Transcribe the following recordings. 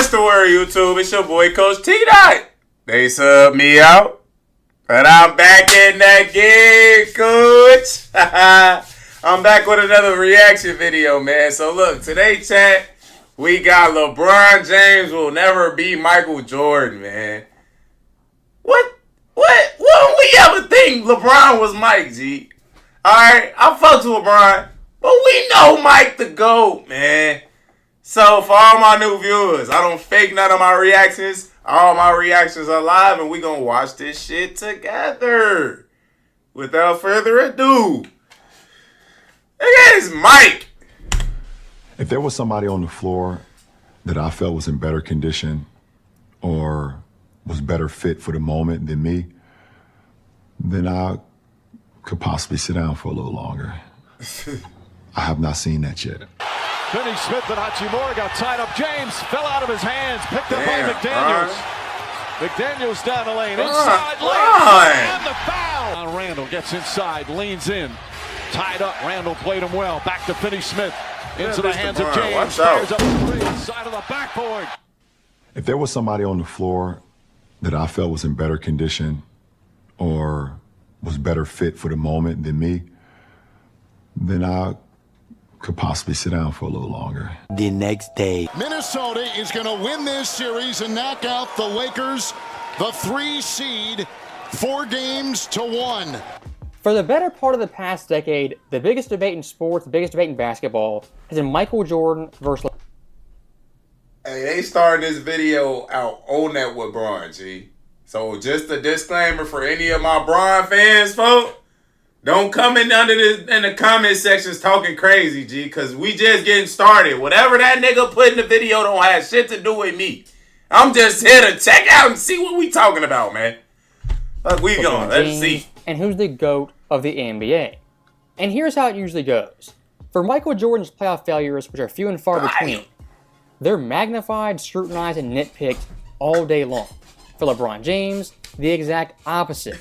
What's the word, YouTube? It's your boy, Coach TDOT. They sub me out, but I'm back in that gig, Coach. I'm back with another reaction video, man. So look, today, chat, we got LeBron James will never be Michael Jordan, man. What do we ever think LeBron was Mike, G? Alright, I fucked with LeBron, but we know Mike the GOAT, man. So for all my new viewers, I don't fake none of my reactions. All my reactions are live, and we gonna watch this shit together. Without further ado, it's Mike. If there was somebody on the floor that I felt was in better condition or was better fit for the moment than me, then I could possibly sit down for a little longer. I have not seen that yet. Finney Smith and Hachimura got tied up. James fell out of his hands, picked up by McDaniels. McDaniels down the lane, inside lane, and the foul. Randall gets inside, leans in, tied up. Randall played him well. Back to Finney Smith, into the hands of James. Fires up the three, inside of the backboard. If there was somebody on the floor that I felt was in better condition or was better fit for the moment than me, then I could possibly sit down for a little longer. The next day, Minnesota is going to win this series and knock out the Lakers, the 3 seed, 4-1. For the better part of the past decade, the biggest debate in sports, the biggest debate in basketball, has been Michael Jordan versus Hey, they started this video out on that with Bron, G. So just a disclaimer for any of my Bron fans, folks. Don't come in in the comment sections talking crazy, G, because we just getting started. Whatever that nigga put in the video don't have shit to do with me. I'm just here to check out and see what we talking about, man. Look, we going. Let's see. And who's the GOAT of the NBA? And here's how it usually goes. For Michael Jordan's playoff failures, which are few and far between, they're magnified, scrutinized, and nitpicked all day long. For LeBron James, the exact opposite.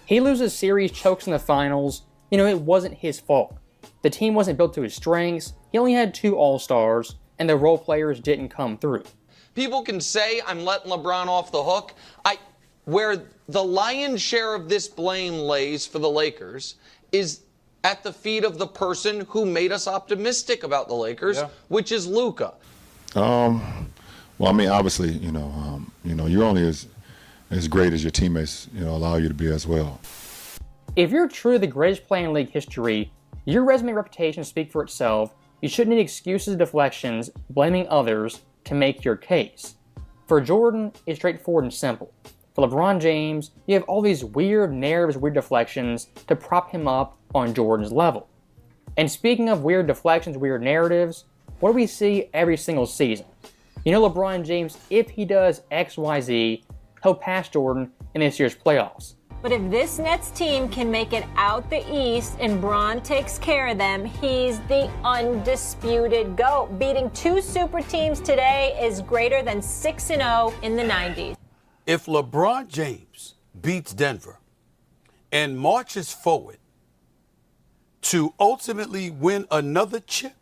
He loses series, chokes in the finals. You know, it wasn't his fault. The team wasn't built to his strengths. He only had 2 All-Stars, and the role players didn't come through. People can say I'm letting LeBron off the hook. Where the lion's share of this blame lays for the Lakers is at the feet of the person who made us optimistic about the Lakers, which is Luka. Well, I mean, obviously, you're only as great as your teammates, allow you to be as well. If you're truly the greatest player in league history, your resume and reputation speak for itself. You shouldn't need excuses, deflections, blaming others to make your case. For Jordan, it's straightforward and simple. For LeBron James, you have all these weird narratives, weird deflections to prop him up on Jordan's level. And speaking of weird deflections, weird narratives, what do we see every single season? You know, LeBron James, if he does X, Y, Z, he'll pass Jordan in this year's playoffs. But if this Nets team can make it out the East and Bron takes care of them, he's the undisputed GOAT. Beating 2 super teams today is greater than 6-0 in the 90s. if LeBron James beats Denver and marches forward to ultimately win another chip,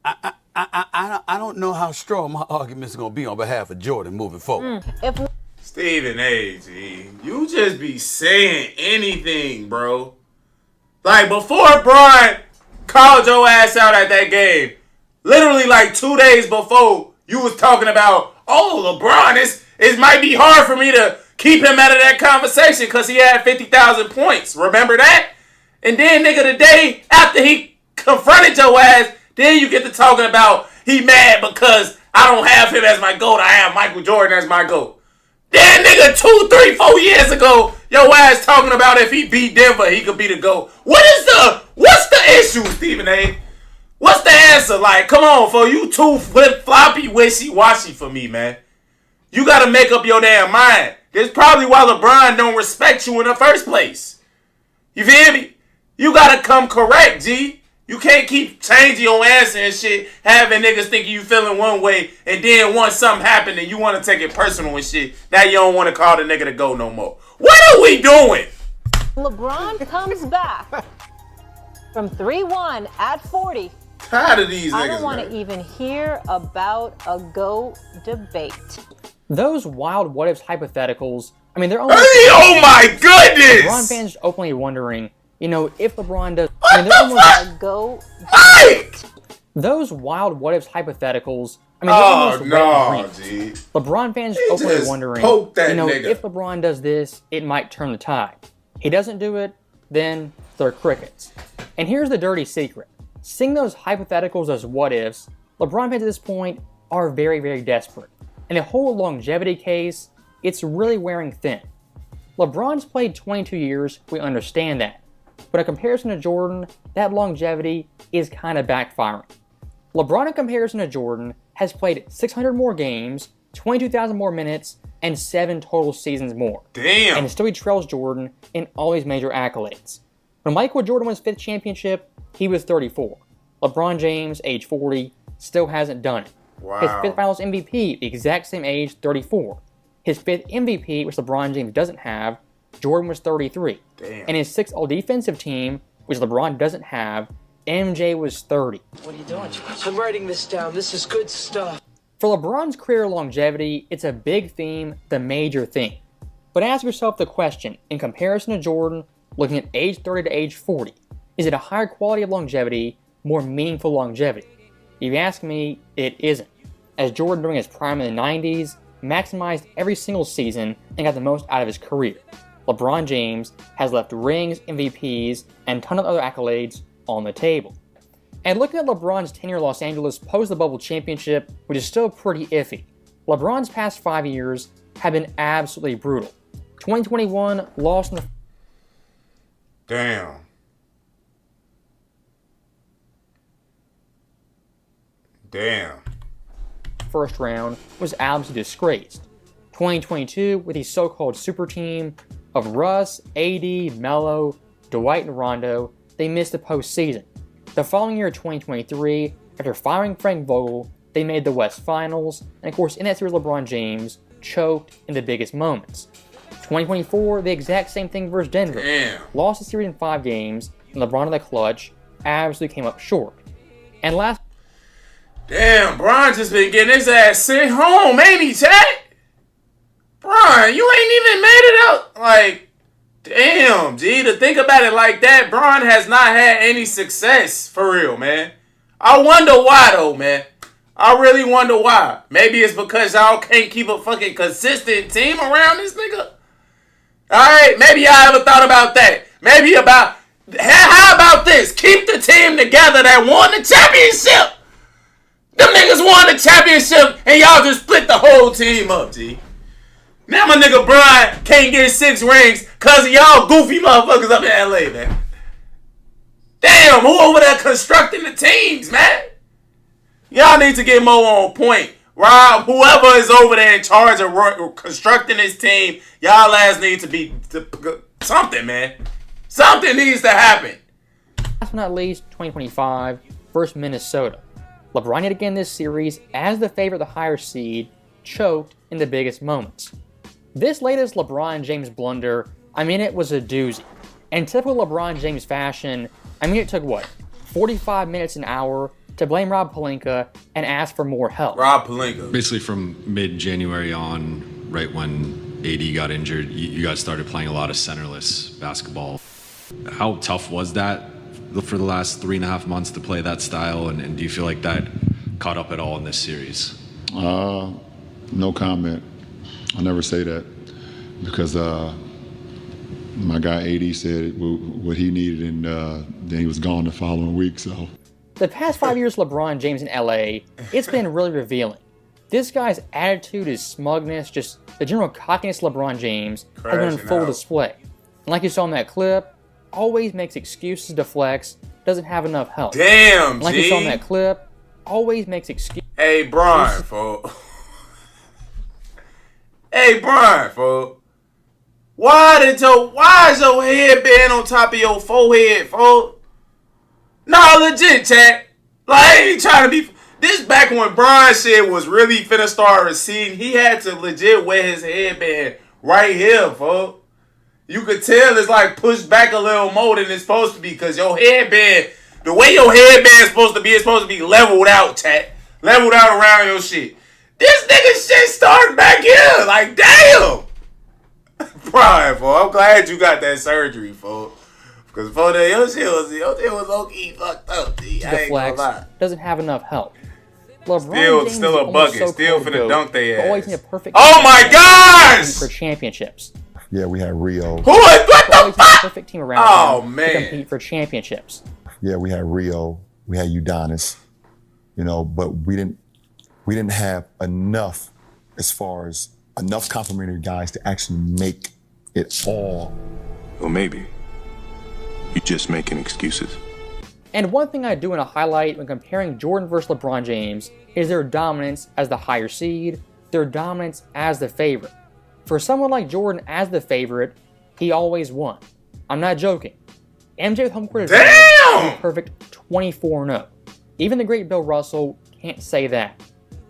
I don't know how strong my arguments are going to be on behalf of Jordan moving forward. Stephen A. G, you just be saying anything, bro. Like, before Bron called your ass out at that game, literally like 2 days before, you was talking about, oh, LeBron, it might be hard for me to keep him out of that conversation because he had 50,000 points. Remember that? And then, nigga, the day after he confronted your ass, then you get to talking about he mad because I don't have him as my GOAT. I have Michael Jordan as my GOAT. Then, nigga, 2, 3, 4 years ago, your ass talking about if he beat Denver, he could be the GOAT. What's the issue, Stephen A? What's the answer? Like, come on, for you too flip-floppy, wishy-washy for me, man. You got to make up your damn mind. That's probably why LeBron don't respect you in the first place. You feel me? You got to come correct, G. You can't keep changing your answer and shit, having niggas thinking you feeling one way, and then once something happened and you want to take it personal and shit, now you don't want to call the nigga to go no more. What are we doing? LeBron comes back from 3-1 at 40 Tired of these niggas, I don't want man. to even hear about a GOAT debate. Those wild what-ifs hypotheticals, I mean, they're almost... Hey, oh my goodness! LeBron fans openly wondering, if LeBron does... I mean, they're almost... A GOAT Hey! Those wild what-ifs hypotheticals, I mean, they're almost wet dreams. G. LeBron fans openly wondering, nigga. if LeBron does this, it might turn the tide. He doesn't do it, then they're crickets. And here's the dirty secret. Seeing those hypotheticals as what-ifs, LeBron fans at this point are very, very desperate. And the whole longevity case, it's really wearing thin. LeBron's played 22 years, we understand that. But in comparison to Jordan, that longevity is kind of backfiring. LeBron, in comparison to Jordan, has played 600 more games, 22,000 more minutes, and 7 total seasons more. Damn. And still he trails Jordan in all these major accolades. When Michael Jordan won his 5th championship, he was 34. LeBron James, age 40, still hasn't done it. Wow. His 5th Finals MVP, the exact same age, 34. His 5th MVP, which LeBron James doesn't have, Jordan was 33. Damn. And his 6th All-Defensive team, which LeBron doesn't have, MJ was 30. What are you doing? I'm writing this down. This is good stuff. For LeBron's career longevity, it's a big theme, the major theme. But ask yourself the question, in comparison to Jordan, looking at age 30 to age 40, is it a higher quality of longevity, more meaningful longevity? If you ask me, it isn't. As Jordan during his prime in the 90s, maximized every single season and got the most out of his career. LeBron James has left rings, MVPs, and a ton of other accolades on the table. And looking at LeBron's tenure in Los Angeles post the bubble championship, which is still pretty iffy, LeBron's past 5 years have been absolutely brutal. 2021 lost in the... Damn. first round was absolutely disgraced. 2022, with the so-called super team of Russ, AD, Melo, Dwight, and Rondo, they missed the postseason. The following year, 2023, after firing Frank Vogel, they made the West Finals, and of course in that series LeBron James choked in the biggest moments. 2024, the exact same thing versus Denver. Damn. Lost the series in 5 games, and LeBron in the clutch absolutely came up short. And last... Damn, Bron just been getting his ass sent home, ain't he, chat? Bron, you ain't even made it out. Like, damn, G, to think about it like that, Bron has not had any success, for real, man. I wonder why, though, man. I really wonder why. Maybe it's because y'all can't keep a fucking consistent team around this nigga. Alright, maybe y'all ever thought about that. Maybe about, how about this? Keep the team together that won the championship. Them niggas won the championship and y'all just split the whole team up, G. Now my nigga Brian can't get 6 rings cause of y'all goofy motherfuckers up in LA, man. Damn, who over there constructing the teams, man? Y'all need to get more on point. Rob, whoever is over there in charge of constructing this team, y'all ass need to be something, man. Something needs to happen. Last but not least, 2025 versus Minnesota. LeBron yet again this series, as the favorite, the higher seed, choked in the biggest moments. This latest LeBron James blunder, I mean, it was a doozy. In typical LeBron James fashion, I mean, it took, 45 minutes an hour to blame Rob Pelinka and ask for more help. Rob Pelinka. Basically from mid-January on, right when AD got injured, you guys started playing a lot of centerless basketball. How tough was that for the last 3.5 months to play that style, and do you feel like that caught up at all in this series? No comment. I'll never say that because my guy AD said what he needed, and then he was gone the following week. So the past 5 years LeBron James in LA, it's been really revealing. This guy's attitude, his smugness, just the general cockiness of LeBron James has been on full display. And like you saw in that clip, always makes excuses, deflects, doesn't have enough help. Damn, and like G. you saw in that clip, always makes excuses. Hey, Brian, folks. Hey, Brian, folks. Why is your headband on top of your forehead, folks? Nah, legit, chat. Like, I ain't trying to be... This back when Brian shit was really finna start receding, he had to legit wear his headband right here, folks. You could tell it's like pushed back a little more than it's supposed to be because your headband The way your headband's supposed to be, it's supposed to be leveled out, chat. Leveled out around your shit. This nigga shit starting back here. Like, damn. Brian, I'm glad you got that surgery, folks. Because your shit was low-key fucked up, G. I ain't gonna lie. Doesn't have enough help. LeBron James still a bucket. Still finna dunk their ass. Always in a perfect oh my gosh! For championships. Yeah, we had Rio. What the fuck? Perfect team around him man. to compete for championships. Yeah, we had Rio. We had Udonis. But we didn't have enough as far as enough complimentary guys to actually make it all. Well, maybe. You're just making excuses. And one thing I do want to highlight when comparing Jordan versus LeBron James is their dominance as the higher seed, their dominance as the favorite. For someone like Jordan as the favorite, he always won. I'm not joking. MJ with home court advantage, perfect 24-0. Even the great Bill Russell can't say that.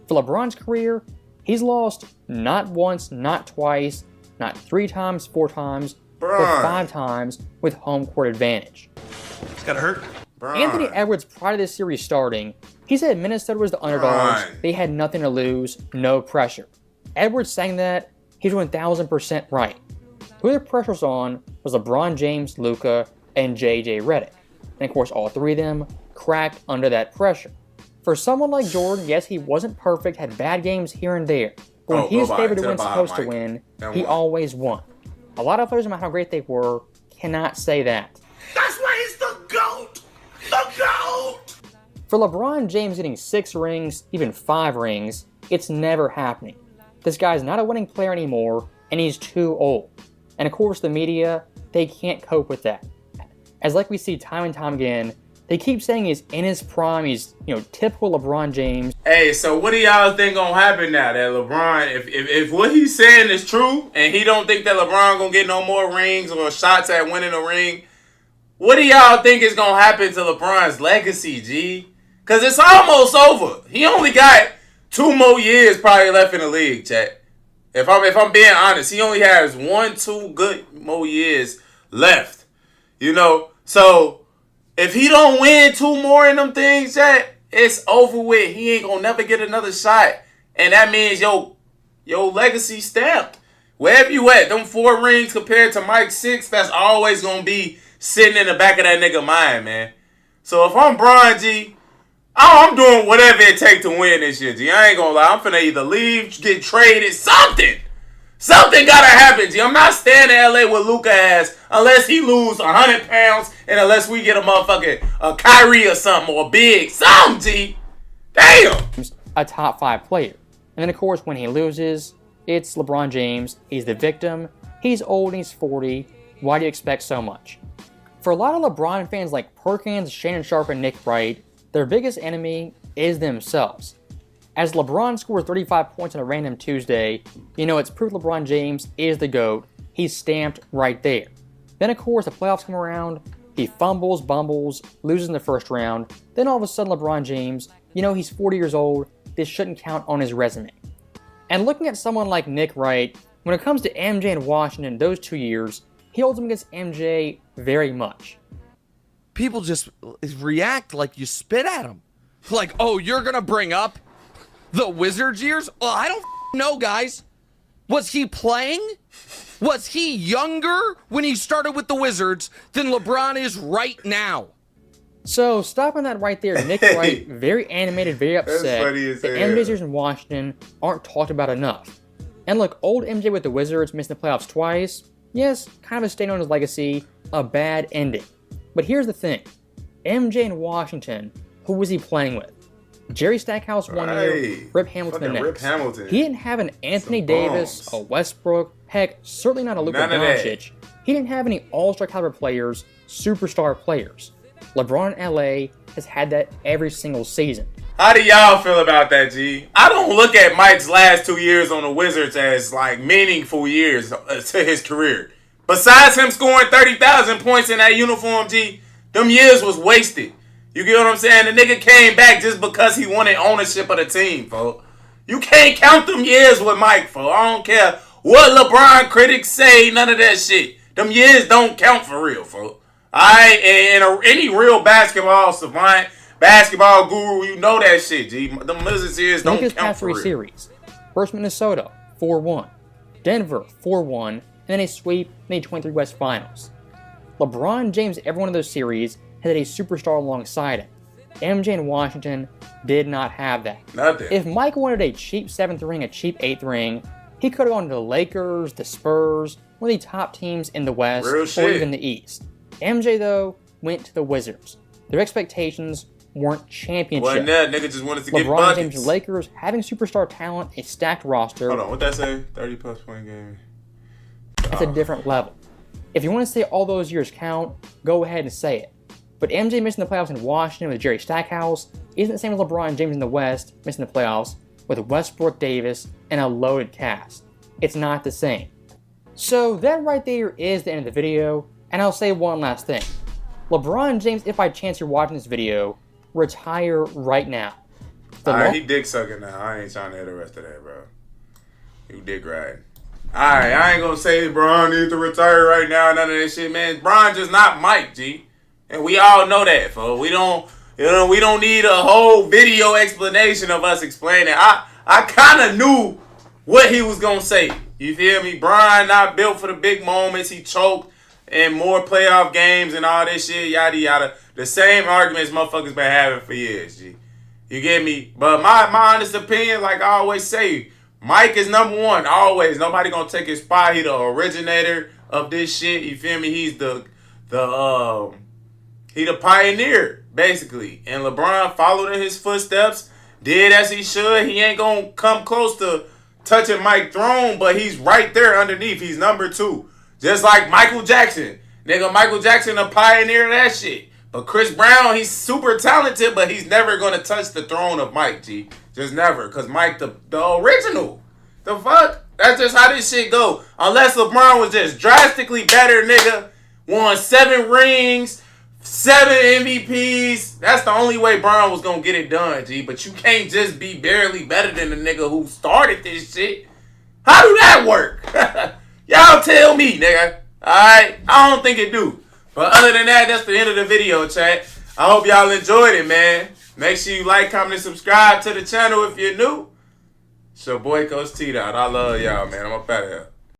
For LeBron's career, he's lost not once, not twice, not 3 times, 4 times, but 5 times with home court advantage. It's gotta hurt. Anthony Edwards, prior to this series starting, he said Minnesota was the underdogs. They had nothing to lose, no pressure. Edwards saying that, he's 1000% right. Who the pressure was on was LeBron James, Luka, and JJ Redick. And of course, all 3 of them cracked under that pressure. For someone like Jordan, yes, he wasn't perfect, had bad games here and there. But when he's favored to win, supposed to win, he always won. A lot of players, no matter how great they were, cannot say that. That's why he's the GOAT! The GOAT! For LeBron James getting 6 rings, even 5 rings, it's never happening. This guy's not a winning player anymore, and he's too old. And of course, the media, they can't cope with that. As like we see time and time again, they keep saying he's in his prime, he's, typical LeBron James. Hey, so what do y'all think gonna happen now that LeBron, if what he's saying is true, and he don't think that LeBron gonna get no more rings or shots at winning a ring, what do y'all think is gonna happen to LeBron's legacy, G? Cause it's almost over. He only got 2 more years probably left in the league, chat. If I'm being honest, he only has 1-2 good more years left. So if he don't win 2 more in them things, chat, it's over with. He ain't gonna never get another shot. And that means your legacy stamped. Wherever you at, them 4 rings compared to Mike's 6, that's always gonna be sitting in the back of that nigga mind, man. So if I'm Bron, G, I'm doing whatever it takes to win this shit, G. I ain't gonna lie. I'm finna either leave, get traded, something. Something gotta happen, G. I'm not staying in LA with Luka ass unless he lose 100 pounds and unless we get a motherfucking Kyrie or something or big. Something, G. Damn. A top 5 player. And then of course when he loses, it's LeBron James. He's the victim. He's old and he's 40. Why do you expect so much? For a lot of LeBron fans like Perkins, Shannon Sharp, and Nick Wright, their biggest enemy is themselves. As LeBron scores 35 points on a random Tuesday, it's proof LeBron James is the GOAT. He's stamped right there. Then of course the playoffs come around, he fumbles, bumbles, loses in the first round. Then all of a sudden LeBron James, he's 40 years old, this shouldn't count on his resume. And looking at someone like Nick Wright, when it comes to MJ and Washington, those 2 years, he holds him against MJ very much. People just react like you spit at them. Like, oh, you're going to bring up the Wizards years? Well, I don't know, guys. Was he playing? Was he younger when he started with the Wizards than LeBron is right now? So, stopping that right there, Nick Wright, very animated, very upset that MJ's years in Washington aren't talked about enough. And look, old MJ with the Wizards missing the playoffs twice, yes, kind of a stain on his legacy, a bad ending. But here's the thing, MJ in Washington, who was he playing with? Jerry Stackhouse 1 year, Rip Hamilton the next. He didn't have an Anthony Davis, a Westbrook, heck, certainly not a Luka Doncic. He didn't have any all-star caliber players, superstar players. LeBron in LA has had that every single season. How do y'all feel about that, G? I don't look at Mike's last 2 years on the Wizards as meaningful years to his career. Besides him scoring 30,000 points in that uniform, G, them years was wasted. You get what I'm saying? The nigga came back just because he wanted ownership of the team, folks. You can't count them years with Mike, folks. I don't care what LeBron critics say, none of that shit. Them years don't count for real, folks. Any real basketball savant, basketball guru, you know that shit, G. The Wizards series don't count past for three real. series. First Minnesota, 4-1. Denver, 4-1. And then a sweep in the 23 West Finals. LeBron James, every one of those series, had a superstar alongside him. MJ in Washington did not have that. Nothing. If Mike wanted a cheap 7th ring, a cheap 8th ring, he could have gone to the Lakers, the Spurs, one of the top teams in the West, or even the East. MJ, though, went to the Wizards. Their expectations weren't championships. Wasn't that? Nigga just wanted to get LeBron buckets. James and Lakers, having superstar talent, a stacked roster. Hold on, what that say? 30-plus point game. That's a different level. If you want to say all those years count, go ahead and say it. But MJ missing the playoffs in Washington with Jerry Stackhouse isn't the same as LeBron James in the West missing the playoffs with Westbrook Davis and a loaded cast. It's not the same. So that right there is the end of the video, and I'll say one last thing. LeBron James, if by chance you're watching this video, retire right now. Alright, he dick sucking now. I ain't trying to hear the rest of that, bro. You dick riding. Alright, I ain't gonna say Bron needs to retire right now, none of that shit, man. Bron just not Mike, G. And we all know that, folks. We don't need a whole video explanation of us explaining. I kind of knew what he was gonna say. You feel me? Bron not built for the big moments. He choked in more playoff games and all this shit, yada yada. The same arguments motherfuckers been having for years, G. You get me? But my honest opinion, like I always say, Mike is number one, always. Nobody gonna take his spot. He the originator of this shit. You feel me? He's the pioneer, basically. And LeBron followed in his footsteps, did as he should. He ain't gonna come close to touching Mike's throne, but he's right there underneath. He's number 2. Just like Michael Jackson. Nigga, Michael Jackson, a pioneer of that shit. But Chris Brown, he's super talented, but he's never gonna touch the throne of Mike, G. Just never. Because Mike, the original. The fuck? That's just how this shit go. Unless LeBron was just drastically better, nigga. Won 7 rings, 7 MVPs. That's the only way Bron was gonna get it done, G. But you can't just be barely better than the nigga who started this shit. How do that work? Y'all tell me, nigga. Alright? I don't think it do. But other than that, that's the end of the video, chat. I hope y'all enjoyed it, man. Make sure you like, comment, and subscribe to the channel if you're new. It's your boy, Coach TDOT. I love y'all, man. I'm up out of here.